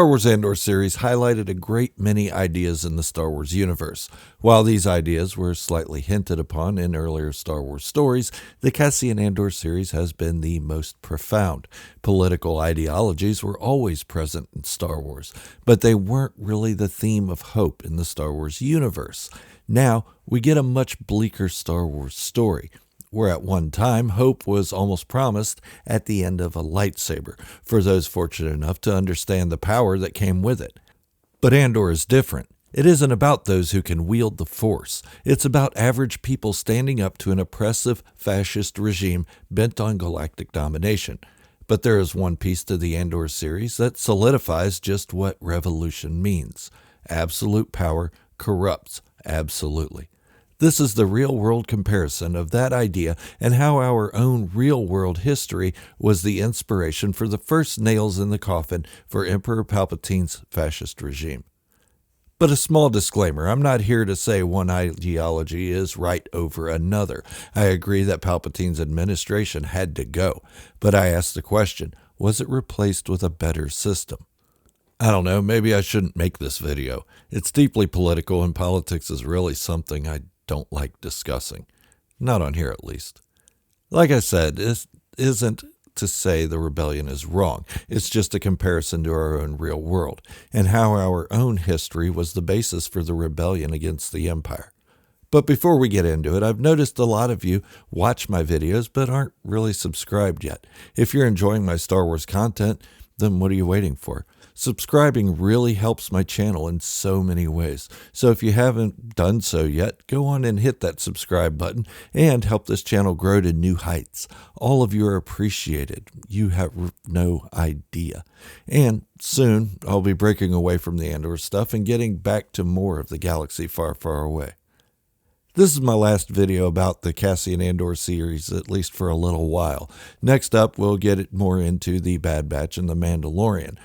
Star Wars Andor series highlighted a great many ideas in the Star Wars universe. While these ideas were slightly hinted upon in earlier Star Wars stories, the Cassian Andor series has been the most profound. Political ideologies were always present in Star Wars, but they weren't really the theme of hope in the Star Wars universe. Now, we get a much bleaker Star Wars story, where at one time hope was almost promised at the end of a lightsaber for those fortunate enough to understand the power that came with it. But Andor is different. It isn't about those who can wield the Force. It's about average people standing up to an oppressive fascist regime bent on galactic domination. But there is one piece to the Andor series that solidifies just what revolution means. Absolute power corrupts absolutely. This is the real-world comparison of that idea and how our own real-world history was the inspiration for the first nails in the coffin for Emperor Palpatine's fascist regime. But a small disclaimer, I'm not here to say one ideology is right over another. I agree that Palpatine's administration had to go, but I ask the question, was it replaced with a better system? I don't know, maybe I shouldn't make this video. It's deeply political and politics is really something I don't like discussing. Not on here, at least. Like I said, this isn't to say the rebellion is wrong. It's just a comparison to our own real world and how our own history was the basis for the rebellion against the Empire. But before we get into it, I've noticed a lot of you watch my videos but aren't really subscribed yet. If you're enjoying my Star Wars content, then what are you waiting for? Subscribing really helps my channel in so many ways. So if you haven't done so yet, go on and hit that subscribe button and help this channel grow to new heights. All of you are appreciated. You have no idea. And soon I'll be breaking away from the Andor stuff and getting back to more of the galaxy far, far away. This is my last video about the Cassian Andor series, at least for a little while. Next up, we'll get more into the Bad Batch and the Mandalorian,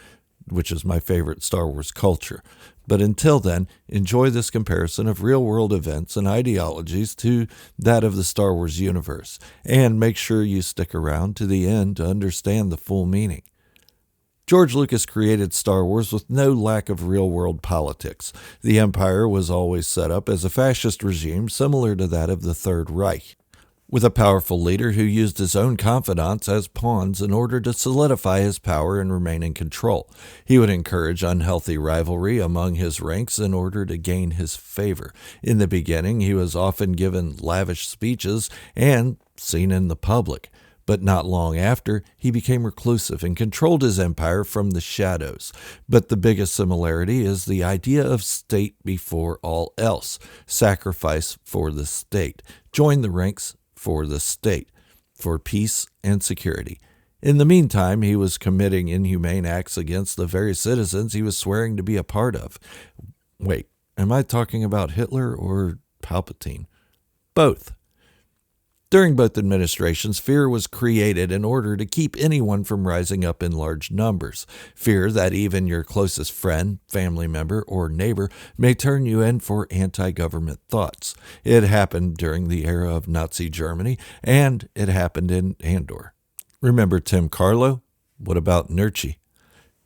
which is my favorite Star Wars culture. But until then, enjoy this comparison of real-world events and ideologies to that of the Star Wars universe, and make sure you stick around to the end to understand the full meaning. George Lucas created Star Wars with no lack of real-world politics. The Empire was always set up as a fascist regime similar to that of the Third Reich, with a powerful leader who used his own confidants as pawns in order to solidify his power and remain in control. He would encourage unhealthy rivalry among his ranks in order to gain his favor. In the beginning, he was often given lavish speeches and seen in the public. But not long after, he became reclusive and controlled his empire from the shadows. But the biggest similarity is the idea of state before all else. Sacrifice for the state. Join the ranks for the state, for peace and security. In the meantime, he was committing inhumane acts against the very citizens he was swearing to be a part of. Wait, am I talking about Hitler or Palpatine? Both. During both administrations, fear was created in order to keep anyone from rising up in large numbers. Fear that even your closest friend, family member, or neighbor may turn you in for anti-government thoughts. It happened during the era of Nazi Germany, and it happened in Andor. Remember Tim Carlo? What about Nurchi?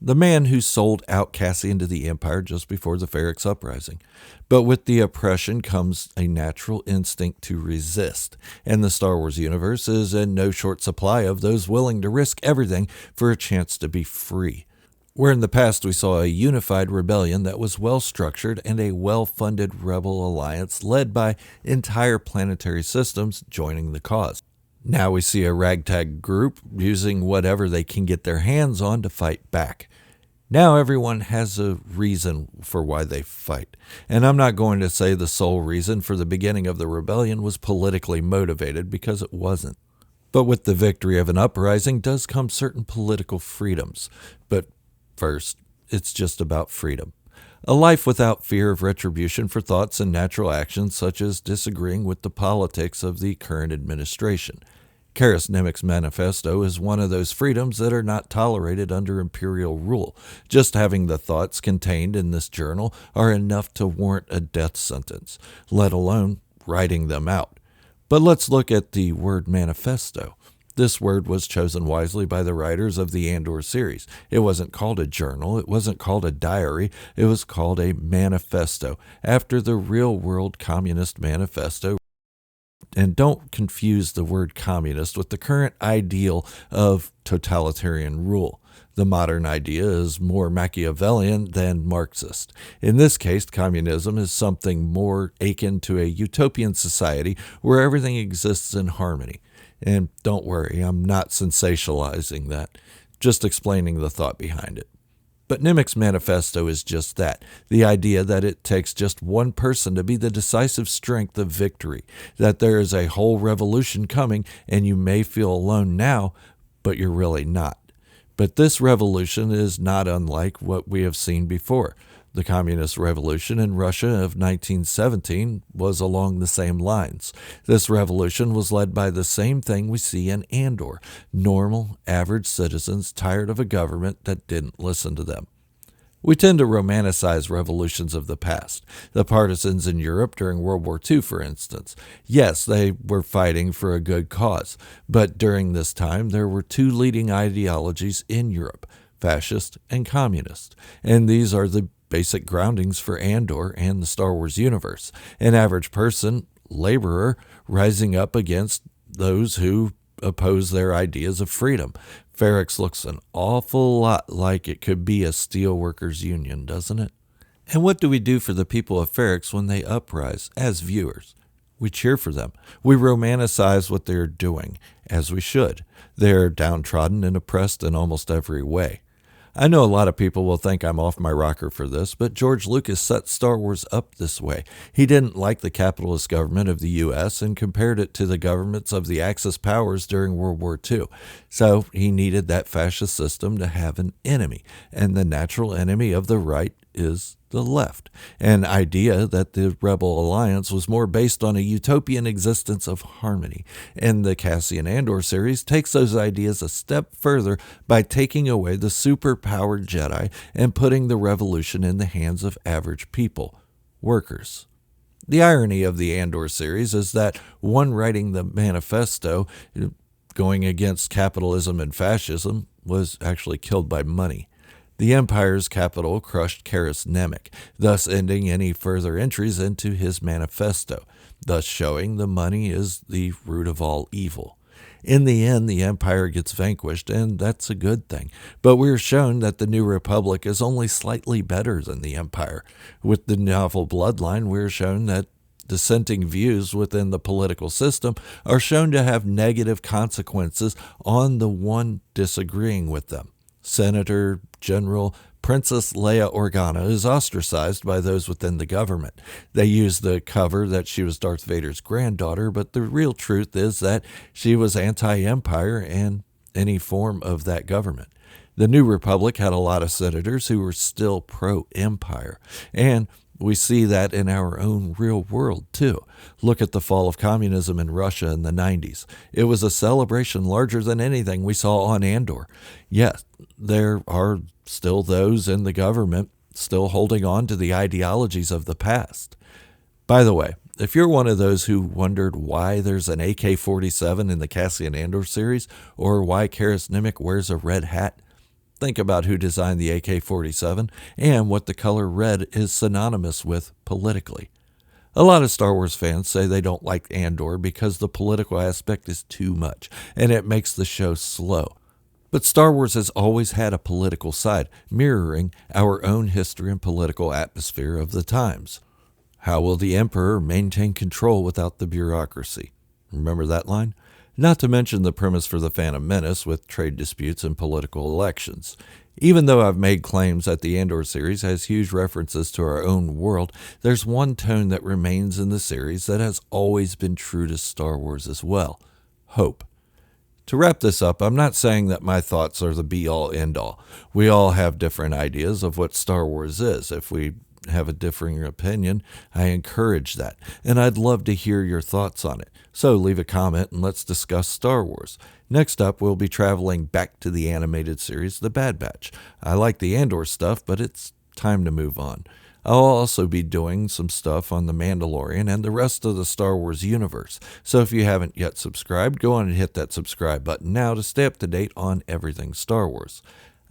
The man who sold out Cassian to the Empire just before the Ferrex Uprising. But with the oppression comes a natural instinct to resist, and the Star Wars universe is in no short supply of those willing to risk everything for a chance to be free. Where in the past we saw a unified rebellion that was well-structured and a well-funded rebel alliance led by entire planetary systems joining the cause. Now we see a ragtag group using whatever they can get their hands on to fight back. Now everyone has a reason for why they fight. And I'm not going to say the sole reason for the beginning of the rebellion was politically motivated, because it wasn't. But with the victory of an uprising does come certain political freedoms. But first, it's just about freedom. A life without fear of retribution for thoughts and natural actions such as disagreeing with the politics of the current administration. Karis Nemec's manifesto is one of those freedoms that are not tolerated under imperial rule. Just having the thoughts contained in this journal are enough to warrant a death sentence, let alone writing them out. But let's look at the word manifesto. This word was chosen wisely by the writers of the Andor series. It wasn't called a journal, it wasn't called a diary, it was called a manifesto, after the real-world Communist Manifesto. And don't confuse the word communist with the current ideal of totalitarian rule. The modern idea is more Machiavellian than Marxist. In this case, communism is something more akin to a utopian society where everything exists in harmony. And don't worry, I'm not sensationalizing that, just explaining the thought behind it. But Nemec's manifesto is just that, the idea that it takes just one person to be the decisive strength of victory, that there is a whole revolution coming and you may feel alone now, but you're really not. But this revolution is not unlike what we have seen before. The Communist Revolution in Russia of 1917 was along the same lines. This revolution was led by the same thing we see in Andor: normal, average citizens tired of a government that didn't listen to them. We tend to romanticize revolutions of the past. The partisans in Europe during World War II, for instance. Yes, they were fighting for a good cause, but during this time there were two leading ideologies in Europe: fascist and communist. And these are the basic groundings for Andor and the Star Wars universe. An average person, laborer, rising up against those who oppose their ideas of freedom. Ferrix looks an awful lot like it could be a steelworkers union, doesn't it? And what do we do for the people of Ferrix when they uprise, as viewers? We cheer for them. We romanticize what they're doing, as we should. They're downtrodden and oppressed in almost every way. I know a lot of people will think I'm off my rocker for this, but George Lucas set Star Wars up this way. He didn't like the capitalist government of the U.S. and compared it to the governments of the Axis powers during World War II. So he needed that fascist system to have an enemy, and the natural enemy of the right is the left, an idea that the Rebel Alliance was more based on a utopian existence of harmony. And the Cassian Andor series takes those ideas a step further by taking away the super-powered Jedi and putting the revolution in the hands of average people, workers. The irony of the Andor series is that one writing the manifesto, going against capitalism and fascism, was actually killed by money. The Empire's capital crushed Karis Nemec, thus ending any further entries into his manifesto, thus showing the money is the root of all evil. In the end, the Empire gets vanquished, and that's a good thing. But we're shown that the New Republic is only slightly better than the Empire. With the novel Bloodline, we're shown that dissenting views within the political system are shown to have negative consequences on the one disagreeing with them. Senator General Princess Leia Organa is ostracized by those within the government. They use the cover that she was Darth Vader's granddaughter, but the real truth is that she was anti-empire and any form of that government. The New Republic had a lot of senators who were still pro-empire, and we see that in our own real world, too. Look at the fall of communism in Russia in the 90s. It was a celebration larger than anything we saw on Andor. Yes, there are still those in the government still holding on to the ideologies of the past. By the way, if you're one of those who wondered why there's an AK-47 in the Cassian Andor series, or why Karis Nemec wears a red hat, think about who designed the AK-47 and what the color red is synonymous with politically. A lot of Star Wars fans say they don't like Andor because the political aspect is too much and it makes the show slow. But Star Wars has always had a political side, mirroring our own history and political atmosphere of the times. How will the Emperor maintain control without the bureaucracy? Remember that line? Not to mention the premise for The Phantom Menace with trade disputes and political elections. Even though I've made claims that the Andor series has huge references to our own world, there's one tone that remains in the series that has always been true to Star Wars as well: hope. To wrap this up, I'm not saying that my thoughts are the be-all, end-all. We all have different ideas of what Star Wars is. If we have a differing opinion, I encourage that, and I'd love to hear your thoughts on it. So leave a comment and let's discuss Star Wars. Next up, we'll be traveling back to the animated series, The Bad Batch. I like the Andor stuff, but it's time to move on. I'll also be doing some stuff on The Mandalorian and the rest of the Star Wars universe. So if you haven't yet subscribed, go on and hit that subscribe button now to stay up to date on everything Star Wars.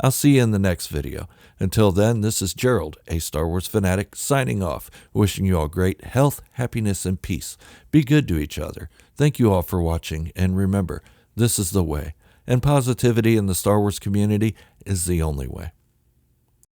I'll see you in the next video. Until then, this is Gerald, a Star Wars fanatic, signing off, wishing you all great health, happiness, and peace. Be good to each other. Thank you all for watching, and remember, this is the way. And positivity in the Star Wars community is the only way.